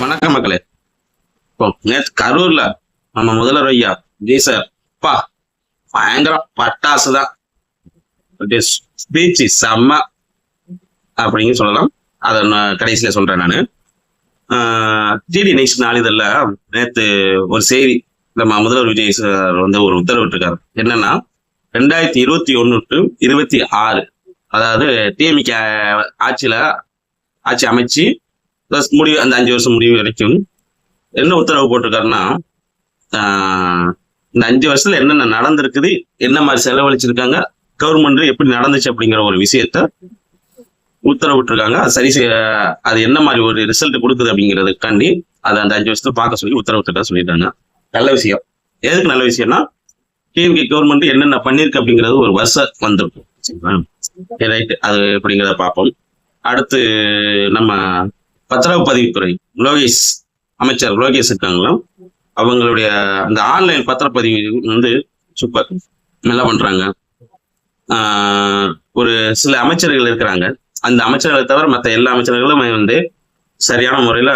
வணக்கம் மக்களே. இப்போ நேற்று கரூர்ல நம்ம முதல்வர் ஐயா விஜய் சார் பா பயங்கர பட்டாசு தான். ஸ்பீச் செம்ம அப்படின்னு சொல்லலாம். அதை நான் கடைசியில சொல்றேன். நான் டிடி நெக்ஸ்ட் நாளிதழில் நேற்று ஒரு செய்தி, நம்ம முதல்வர் விஜய் சார் வந்து ஒரு உத்தரவிட்டிருக்காரு. என்னன்னா 2021 to 26, அதாவது டிஎம்கே ஆட்சி அமைச்சு முடிவு, அந்த 5 வருஷம் முடிவு வரைக்கும் என்ன உத்தரவு போட்டிருக்காருன்னா, இந்த 5 வருஷத்துல என்னென்ன நடந்திருக்குது, என்ன மாதிரி செலவழிச்சிருக்காங்க, கவர்மெண்ட் எப்படி நடந்துச்சு அப்படிங்கிற ஒரு விஷயத்த உத்தரவிட்டிருக்காங்க. அது சரி செய்ய, அது என்ன மாதிரி ஒரு ரிசல்ட் கொடுக்குது அப்படிங்கிறதுக்காண்டி அதை அந்த 5 வருஷத்துல பார்க்க சொல்லி உத்தரவிட்டு சொல்லிட்டாங்க. நல்ல விஷயம். எதுக்கு நல்ல விஷயம்னா, டிஎம்கே கவர்மெண்ட் என்னென்ன பண்ணிருக்கு அப்படிங்கிறது ஒரு வருஷம் வந்திருக்கும். ரைட், அது எப்படிங்கிறத பார்ப்போம். அடுத்து நம்ம பத்திரப்பதிவுத்துறை அமைச்சர் லோகேஷ் இருக்காங்களா, அவங்களுடைய அந்த ஆன்லைன் பத்திரப்பதிவு வந்து சூப்பர், நல்லா பண்றாங்க. ஒரு சில அமைச்சர்கள் இருக்கிறாங்க, அந்த அமைச்சர்களை தவிர மற்ற எல்லா அமைச்சர்களும் வந்து சரியான முறையில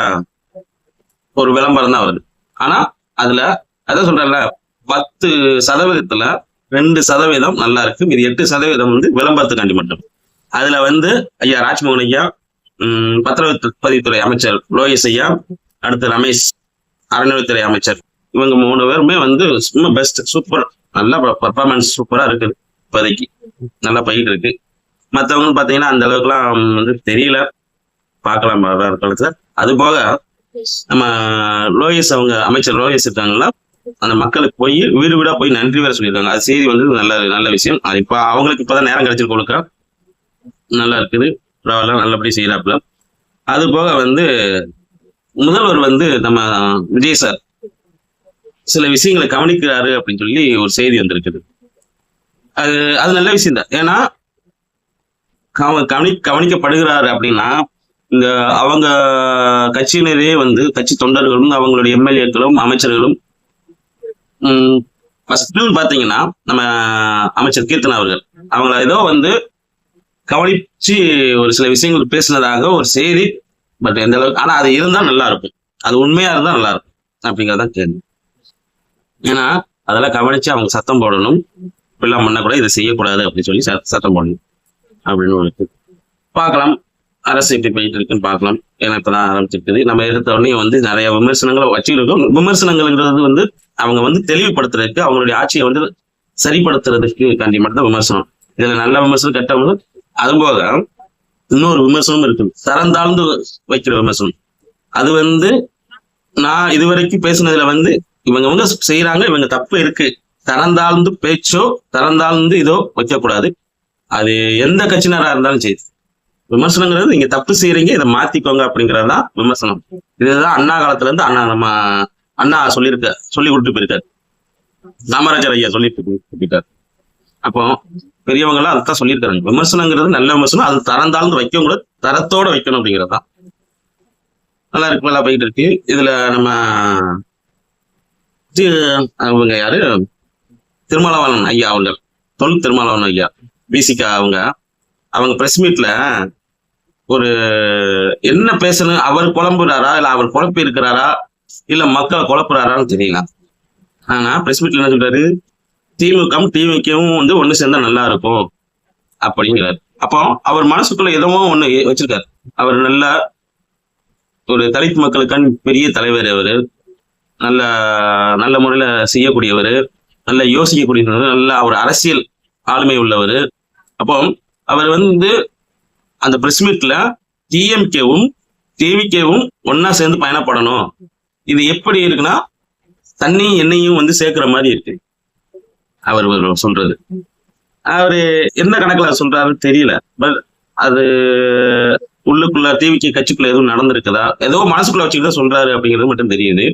ஒரு விளம்பரம் தான் வருது. ஆனா அதுல அதான் சொல்றேன்ல, 10% 2% நல்லா இருக்கு, இது 8% வந்து விளம்பரத்துக்காண்டி மட்டும். அதுல வந்து ஐயா ராஜ்மோகன் ஐயா, பத்திரப்பதிவுத்துறை அமைச்சர் லோகேஷ் ஐயா, அடுத்து ரமேஷ் அறநிலையத்துறை அமைச்சர், இவங்க 3 பேருமே வந்து சும்மா பெஸ்ட், சூப்பர், நல்லா பர்ஃபார்மன்ஸ் சூப்பரா இருக்குது. இப்போதைக்கு நல்லா போயிட்டு இருக்கு. மற்றவங்க பாத்தீங்கன்னா அந்த அளவுக்குலாம் வந்து தெரியல, பார்க்கலாம் வேற காலத்துல. அது போக நம்ம லோகேஷ், அவங்க அமைச்சர் லோகேஷ் இருக்காங்களா, அந்த மக்களுக்கு போய் வீடு வீடா போய் நன்றி வேற சொல்லியிருக்காங்க. அது செய்தி வந்து நல்ல விஷயம். அது இப்ப அவங்களுக்கு இப்பதான் நேரம் கிடைச்சிட்டு கொடுக்க நல்லா இருக்குது, நல்லபடி செய்யறாப்புல. அது போக வந்து முதல்வர் வந்து நம்ம விஜய் சார் சில விஷயங்களை கவனிக்கிறாரு அப்படின்னு சொல்லி ஒரு செய்தி வந்திருக்குது. அது நல்ல விஷயம் தான். ஏன்னா கவனிக்கப்படுகிறாரு அப்படின்னா, இங்க அவங்க கட்சியினரே வந்து கட்சி தொண்டர்களும் அவங்களுடைய எம்எல்ஏக்களும் அமைச்சர்களும் பாத்தீங்கன்னா நம்ம அமைச்சர் கீர்த்தனா அவர்கள் அவங்கள ஏதோ வந்து கவனிச்சு ஒரு சில விஷயங்கள் பேசினதாக ஒரு செய்தி. பட் எந்த அளவுக்கு, ஆனா அது இருந்தா நல்லா இருக்கும், அது உண்மையா இருந்தா நல்லா இருக்கும் அப்படிங்கறதான் கேள்வி. ஏன்னா அதெல்லாம் கவனிச்சு அவங்க சத்தம் போடணும், இப்படிலாம் பண்ண கூட இதை செய்யக்கூடாது அப்படின்னு சொல்லி சத்தம் போடணும் அப்படின்னு ஒரு பார்க்கலாம். அரசு எப்படி போயிட்டு இருக்குன்னு பார்க்கலாம். ஏன்னா இப்பதான் ஆரம்பிச்சிருக்குது. நம்ம எடுத்த உடனே வந்து நிறைய விமர்சனங்களை வச்சுருக்கோம். விமர்சனங்கள்ங்கிறது வந்து அவங்க வந்து தெளிவுபடுத்துறதுக்கு, அவங்களுடைய ஆட்சியை வந்து சரிப்படுத்துறதுக்கு காண்டி மட்டும்தான் விமர்சனம். இதுல நல்ல விமர்சனம், கெட்ட விமர்சனம். அதுபோக இன்னொரு விமர்சனம் இருக்கு, தரந்தாழ்ந்து வைக்கிற விமர்சனம். அது வந்து நான் இதுவரைக்கும் பேசுனதுல வந்து இவங்க செய்யறாங்க, இவங்க தப்பு இருக்கு, தரந்தாழ்ந்து பேச்சோ தரந்தாழ்ந்து இதோ வைக்கக்கூடாது. அது எந்த கட்சியினரா இருந்தாலும் சரி, விமர்சனங்கிறது நீங்க தப்பு செய்யறீங்க, இதை மாத்திக்கோங்க அப்படிங்கறதுதான் விமர்சனம். இதுதான் அண்ணா காலத்துல இருந்து நம்ம அண்ணா சொல்லி கொடுத்து போயிருக்காரு, காமராஜர் ஐயா சொல்லிட்டு போயிட்டார். அப்போ பெரியவங்க எல்லாம் அதுதான் சொல்லியிருக்காங்க, விமர்சனங்கிறது நல்ல விமர்சனம், அது தரந்தாழ்ந்து வைக்கவும் கூட தரத்தோட வைக்கணும் அப்படிங்கறதுதான். நல்லா இருக்கு, நல்லா போயிட்டு இருக்கு. இதுல நம்ம அவங்க யாரு, திருமாவளவன் ஐயா, அவங்க திருமாவளவன் ஐயா பிசிகா, அவங்க பிரஸ் மீட்ல ஒரு என்ன பேசணும், அவர் குழம்புறாரா இல்ல அவர் குழப்பி இருக்கிறாரா இல்ல மக்களை குழப்புறாரான்னு தெரியல. ஆனா பிரஸ் மீட்ல என்ன சொல்றாரு, திமுகவும் டிவிக்கும் வந்து ஒண்ணு சேர்ந்தா நல்லா இருக்கும் அப்படிங்கிறாரு. அப்போ அவர் மனசுக்குள்ள ஏதோ ஒண்ணு வச்சிருக்காரு. அவர் நல்ல ஒரு தலித் மக்களுக்கான பெரிய தலைவர், அவரு நல்ல முறையில செய்யக்கூடியவர், நல்ல யோசிக்கக்கூடியவர், நல்ல ஒரு அரசியல் ஆளுமை உள்ளவர். அப்போ அவர் வந்து அந்த பிரஸ் மீட்ல டிஎம்கேவும் டிவிகேவும் ஒன்னா சேர்ந்து பயணப்படணும், இது எப்படி இருக்குன்னா தண்ணியும் எண்ணெயும் வந்து சேர்க்கிற மாதிரி இருக்கு அவர் சொல்றது. அவரு என்ன கணக்குல சொல்றாருன்னு தெரியல. பட் அது உள்ளுக்குள்ள டிவிக்கு கட்சிக்குள்ள எதுவும் நடந்திருக்குதா, ஏதோ மனசுக்குள்ள வச்சுக்கிட்டு சொல்றாரு அப்படிங்கிறது மட்டும் தெரியுது.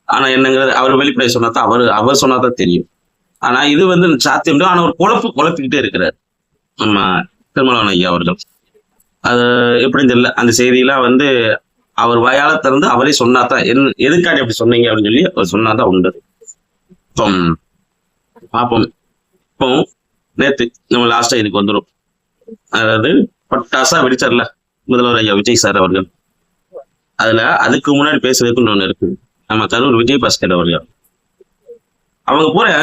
ஆனா என்னங்கிறது அவர் வெளிப்படையை சொன்னாதான், அவர் சொன்னாதான் தெரியும். ஆனா இது வந்து சாத்தியம். ஆனா ஒரு குழப்பிக்கிட்டே இருக்கிறார் நம்ம திருமாவளவன் ஐயா அவர்கள். அது எப்படின்னு தெரியல. அந்த செய்தியெல்லாம் வந்து அவர் வாயால திறந்து அவரே சொன்னாதான், எதுக்காண்டி அப்படி சொன்னீங்க அப்படின்னு சொல்லி அவர் சொன்னாதான் உண்டு. இப்போ பார்ப்போம். இப்போ நேத்து நம்ம லாஸ்டா இதுக்கு வந்துடும். அதாவது பட்டாசா வெடிச்சார்ல முதல்வர் ஐயா விஜய் சார் அவர்கள், அதுல அதுக்கு முன்னாடி பேசுறதுக்குன்னு ஒண்ணு இருக்கு. நம்ம கரூர் விஜயபாஸ்கர் அவர்கள் அவங்க பூரா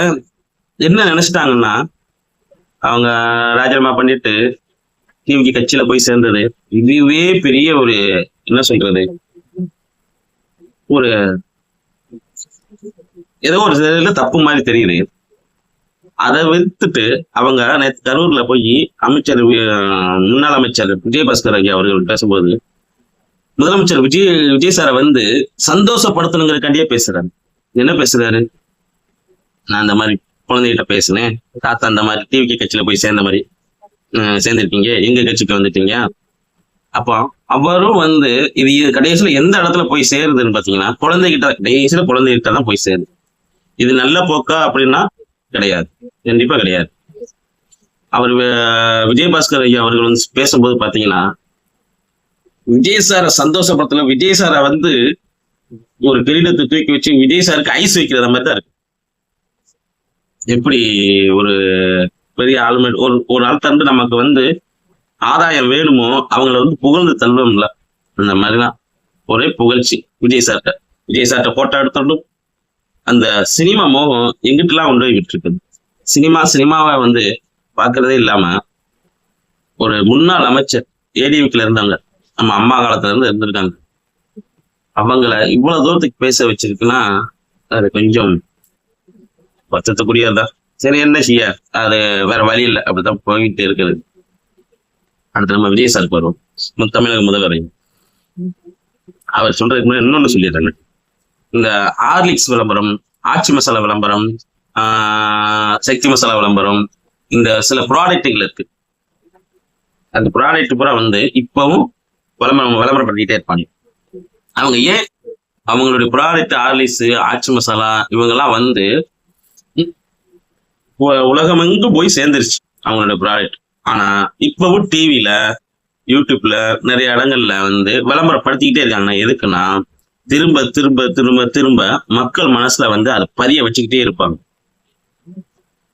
என்ன நினைச்சிட்டாங்கன்னா, அவங்க ராஜினாமா பண்ணிட்டு டிவிக்கு கட்சியில போய் சேர்ந்தது இதுவே பெரிய ஒரு என்ன சொல்றது, ஒரு ஏதோ ஒரு இதுல தப்பு மாதிரி தெரியுது. அதை வித்துட்டு அவங்க நேற்று கரூர்ல போய் அமைச்சர் முன்னாள் அமைச்சர் விஜயபாஸ்கர் ஐயா அவர்கள் பேசும்போது முதலமைச்சர் விஜய் சாரை வந்து சந்தோஷப்படுத்தணுங்கிறக்காண்டியே பேசுறாரு. என்ன பேசுறாரு? நான் அந்த மாதிரி குழந்தைகிட்ட பேசினேன், தாத்தா அந்த மாதிரி டிவிக்கு கட்சியில போய் சேர்ந்த மாதிரி சேர்ந்துருக்கீங்க, எங்க கட்சிக்கு வந்துட்டீங்க. அப்போ அவரும் வந்து இது கடைசியில எந்த இடத்துல போய் சேருதுன்னு பாத்தீங்கன்னா குழந்தைகிட்ட, கடைசியில குழந்தைகிட்ட தான் போய் சேருது. இது நல்ல போக்கா அப்படின்னா கிடையாது, கண்டிப்பா கிடையாது. அவர் விஜயபாஸ்கர் ஐயா அவர்கள் வந்து பேசும்போது பாத்தீங்கன்னா விஜய் சாரை சந்தோஷப்படுத்தல, விஜய் சாரை வந்து ஒரு கிரீடத்தை தூக்கி வச்சு விஜய் சாருக்கு ஐஸ் வைக்கிறத மாதிரி தான் இருக்கு. எப்படி ஒரு பெரிய ஆளுமை ஒரு ஆள் தந்து நமக்கு வந்து ஆதாயம் வேணுமோ அவங்கள வந்து புகழ்ந்து தள்ளுவோம்ல, அந்த மாதிரிதான் ஒரே புகழ்ச்சி விஜய் சார்ட்ட போட்டோ எடுத்துட்டும் அந்த சினிமா மோகம் எங்கிட்டலாம் கொண்டு போய் விட்டுருக்குது. சினிமாவை வந்து பாக்குறதே இல்லாம ஒரு முன்னாள் அமைச்சர் ஏடிஎம்கேல இருந்தவங்க, நம்ம அம்மா காலத்துல இருந்து இருந்திருக்காங்க, அவங்கள இவ்வளவு தூரத்துக்கு பேச வச்சிருக்குன்னா அது கொஞ்சம் வருத்தத்துக்குரியதா. சரி, என்ன செய்ய, அது வேற வழி இல்லை, அப்படித்தான் போயிட்டு இருக்குது. அடுத்து நம்ம விஜய் சாருக்கு வருவோம். தமிழக முதல்வர் அவர் சொல்றதுக்கு முன்னாடி இன்னொன்னு சொல்லிடுறாங்க. இந்த ஹார்லிக்ஸ் விளம்பரம், ஆச்சி மசாலா விளம்பரம், சக்தி மசாலா விளம்பரம், இந்த சில ப்ராடக்ட்டுகள் இருக்கு. அந்த ப்ராடக்ட் பூரா வந்து இப்பவும் விளம்பரப்படுத்திட்டே இருப்பாங்க. அவங்க ஏன் அவங்களுடைய ப்ராடக்ட் ஹார்லிக்ஸ், ஆச்சி மசாலா இவங்கெல்லாம் வந்து உலகமெங்கும் போய் சேர்ந்துருச்சு அவங்களோட ப்ராடக்ட். ஆனா இப்பவும் டிவில, யூடியூப்ல நிறைய இடங்கள்ல வந்து விளம்பரப்படுத்திக்கிட்டே இருக்காங்க. எதுக்குன்னா திரும்ப திரும்ப திரும்ப திரும்ப மக்கள் மனசுல வந்து அதை பதிய வச்சுக்கிட்டே இருப்பாங்க.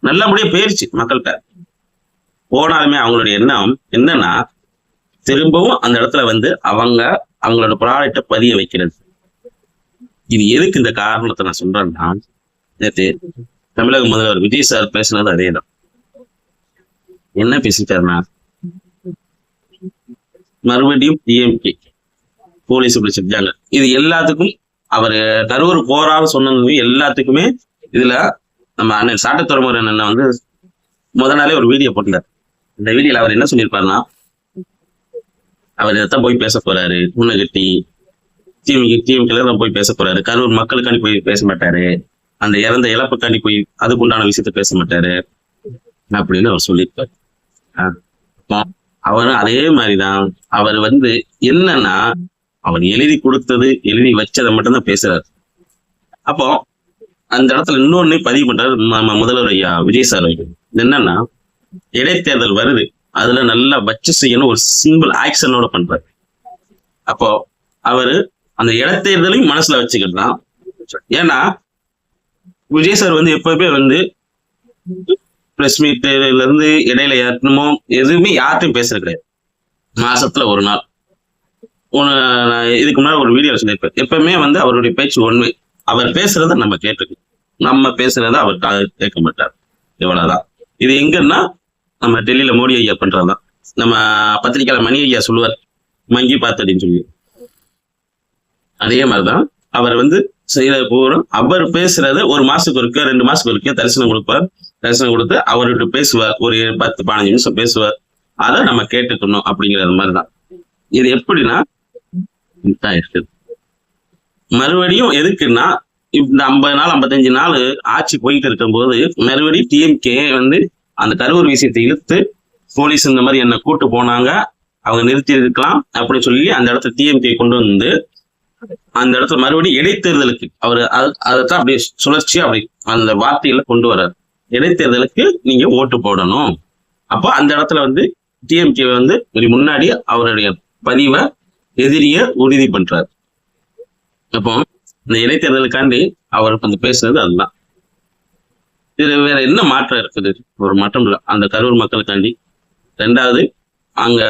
நல்லபடியா போயிருச்சு மக்கள்கிட்ட. போனாலுமே அவங்களுடைய எண்ணம் என்னன்னா திரும்பவும் அந்த இடத்துல வந்து அவங்களோட ப்ராடக்டை பதிய வைக்கிறது. இது எதுக்கு இந்த காரணத்தை நான் சொல்றேன்னா, நேற்று தமிழக முதல்வர் விஜய் சார் பேசினது அதேதான். என்ன பேசிட்டாருன்னா, மறுபடியும் டிஎம்கே போலீஸ் இப்படி செஞ்சாங்க. இது எல்லாத்துக்கும் அவர் கரூர் போறான்னு சொன்னது எல்லாத்துக்குமே இதுல நம்ம அண்ணன் சாட்டத்துறைமுறை அண்ணன் வந்து முதல் நாளே ஒரு வீடியோ போட்டார். இந்த வீடியோல அவர் என்ன சொல்லியிருப்பாருன்னா, அவர் இதைத்தான் போய் பேச போறாரு, முன்ன கட்டி டிஎம்கேல தான் போய் பேச போறாரு, கரூர் மக்களுக்காண்டி போய் பேச மாட்டாரு, அந்த இறந்த இழப்புக்காண்டி போய் அதுக்குண்டான விஷயத்த பேச மாட்டாரு அப்படின்னு அவர் சொல்லியிருப்பாரு. அவரும் அதே மாதிரிதான். அவர் வந்து என்னன்னா அவர் எழுதி கொடுத்தது, எழுதி வச்சதை மட்டும்தான் பேசுறாரு. அப்போ அந்த இடத்துல இன்னொன்னு பதிவு பண்றாரு நம்ம முதல்வர் ஐயா விஜய் சார். என்னன்னா இடைத்தேர்தல் வருது, அதுல நல்லா வச்சு செய்யணும் ஒரு சிம்பிள் ஆக்ஷனோட பண்றாரு. அப்போ அவரு அந்த இடைத்தேர்தலையும் மனசுல வச்சுக்கிட்டு தான். ஏன்னா விஜய் சார் வந்து எப்பவுமே வந்து பிரஸ் மீட்ல இருந்து இடையில ஏற்றணுமோ எதுவுமே யார்ட்டையும் பேசுறது கிடையாது. மாசத்துல ஒரு நாள் இதுக்கு முன்னாடி ஒரு வீடியோ சொல்லியிருப்பார். எப்பவுமே வந்து அவருடைய பேச்சு ஒண்ணு, அவர் பேசுறத நம்ம கேட்டுக்கணும், நம்ம பேசுறத அவர் கேட்க மாட்டார். இவ்வளவுதான். இது எங்கன்னா நம்ம டெல்லியில மோடி ஐயா பண்றதுதான். நம்ம பத்திரிக்கையாளர் மணி ஐயா சொல்லுவார், மங்கி பார்த்தடின்னு சொல்லி. அதே மாதிரிதான் அவர் வந்து செய்யற பூரா அவர் பேசுறத ஒரு மாசத்துக்கு ஒருக்க 2 மாசத்துக்கு ஒருக்க தரிசனம் கொடுப்பார். தரிசனம் கொடுத்து அவர்கிட்ட பேசுவார், ஒரு 10-15 நிமிஷம் பேசுவார். அதை நம்ம கேட்டுக்கணும் அப்படிங்கிறது மாதிரிதான். இது எப்படின்னா இருக்குது. மறுபடியும் எதுக்குன்னா இந்த 50 நாள் 55 நாள் ஆட்சி போயிட்டு இருக்கும் போது மறுபடியும் டிஎம்கே வந்து அந்த கரூர் விஷயத்தை இழுத்து போலீஸ் இந்த மாதிரி என்ன கூட்டு போனாங்க, அவங்க நிறுத்தி இருக்கலாம் அப்படின்னு சொல்லி அந்த இடத்துல டிஎம்கே கொண்டு வந்து அந்த இடத்துல மறுபடியும் இடைத்தேர்தலுக்கு அவர் அதைத்தான் அப்படியே சுழற்சி அப்படி அந்த வார்த்தையில கொண்டு வர்றாரு. இடைத்தேர்தலுக்கு நீங்க ஓட்டு போடணும். அப்போ அந்த இடத்துல வந்து டிஎம்கே வந்து முன்னாடி அவருடைய பதிவை எதிரிய உறுதி பண்றாரு. அப்போ இந்த இடைத்தேர்தலுக்காண்டி அவர் வந்து பேசுறது அதுதான். இது வேற என்ன மாற்றம் இருக்குது? ஒரு மாற்றம் இல்லை. அந்த கரூர் மக்களுக்காண்டி, 2வது அங்க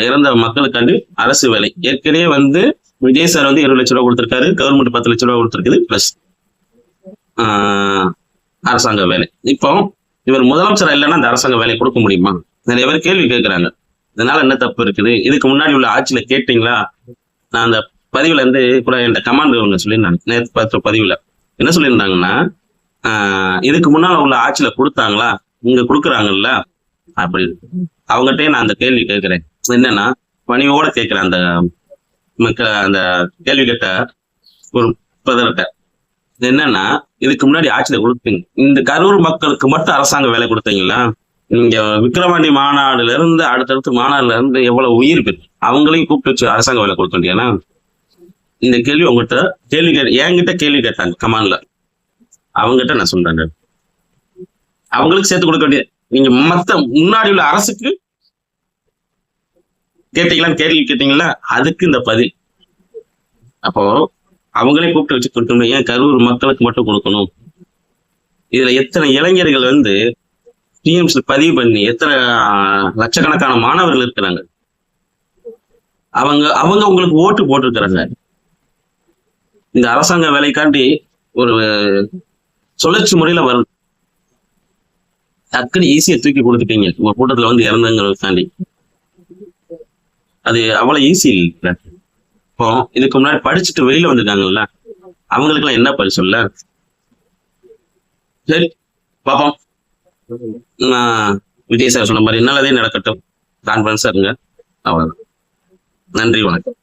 இறந்த மக்களுக்காண்டி அரசு வேலை. ஏற்கனவே வந்து விஜய் சார் வந்து 20 லட்ச ரூபா கொடுத்திருக்காரு, கவர்மெண்ட் 10 லட்ச ரூபா கொடுத்திருக்குது, பிளஸ் அரசாங்க வேலை. இப்போ இவர் முதலமைச்சரா இல்லைன்னா அந்த அரசாங்க வேலை கொடுக்க முடியுமா? நிறைய பேர் கேள்வி கேட்கிறாங்க. இதனால என்ன தப்பு இருக்குது? இதுக்கு முன்னாடி உள்ள ஆட்சியில கேட்டீங்களா? நான் அந்த பதிவுல இருந்து கூட என் கமாண்ட் ஒன்று சொல்லியிருந்தாங்க, நேற்று பார்த்த பதிவுல என்ன சொல்லியிருந்தாங்கன்னா, இதுக்கு முன்னால உள்ள ஆட்சியில கொடுத்தாங்களா, இங்க கொடுக்குறாங்கல்ல அப்படி. அவங்ககிட்டயே நான் அந்த கேள்வி கேட்கிறேன். என்னன்னா, பணியோட கேட்கிறேன். அந்த கேள்வி கேட்ட ஒரு பிரதர்கிட்ட என்னன்னா, இதுக்கு முன்னாடி ஆட்சியில கொடுத்தீங்க, இந்த கரூர் மக்களுக்கு மட்டும் அரசாங்க வேலை கொடுத்தீங்களா? நீங்க விக்கிரவாண்டி மாநாடுல இருந்து அடுத்தடுத்து மாநாடுல இருந்து எவ்வளவு உயிர் பெற்று அவங்களையும் கூப்பிட்டு வச்சு அரசாங்க வேலை கொடுத்தீங்கன்னா, இந்த கேள்வி உங்ககிட்ட என்கிட்ட கேள்வி கேட்டாங்க கமான்ல. அவங்ககிட்ட நான் சொல்றேன், அவங்களுக்கு சேர்த்து கொடுக்க வேண்டிய நீங்க மத்த முன்னாடி உள்ள அரசுக்கு கேட்டீங்களான்னு கேள்வி கேட்டீங்களா, அதுக்கு இந்த பதில். அப்போ அவங்களே கூப்பிட்டு வச்சு கொடுக்கணும், ஏன் கரூர் மக்களுக்கு மட்டும் கொடுக்கணும்? இதுல எத்தனை இளைஞர்கள் வந்து டிஎம்சி பதிவு பண்ணி எத்தனை லட்சக்கணக்கான மாணவர்கள் இருக்கிறாங்க. அவங்க உங்களுக்கு ஓட்டு போட்டிருக்கிறாங்க. இந்த அரசாங்க வேலைக்காண்டி ஒரு சுழற்சி முறையில வரும். டக்குனு ஈஸியா தூக்கி கொடுத்துட்டீங்க உங்க கூட்டத்துல வந்து இறந்துங்கிறத தாண்டி. அது அவ்வளவு ஈஸி இல்லை. இப்போ இதுக்கு முன்னாடி படிச்சுட்டு வெளியில வந்திருக்காங்கல்ல, அவங்களுக்கு எல்லாம் என்ன பதில் சொல்ல? சரி பாப்போம். விஜய் சார் சொன்ன மாதிரி நல்லதே நடக்கட்டும், கான்பிடன்ஸா இருங்க. அவ்வளவுதான். நன்றி, வணக்கம்.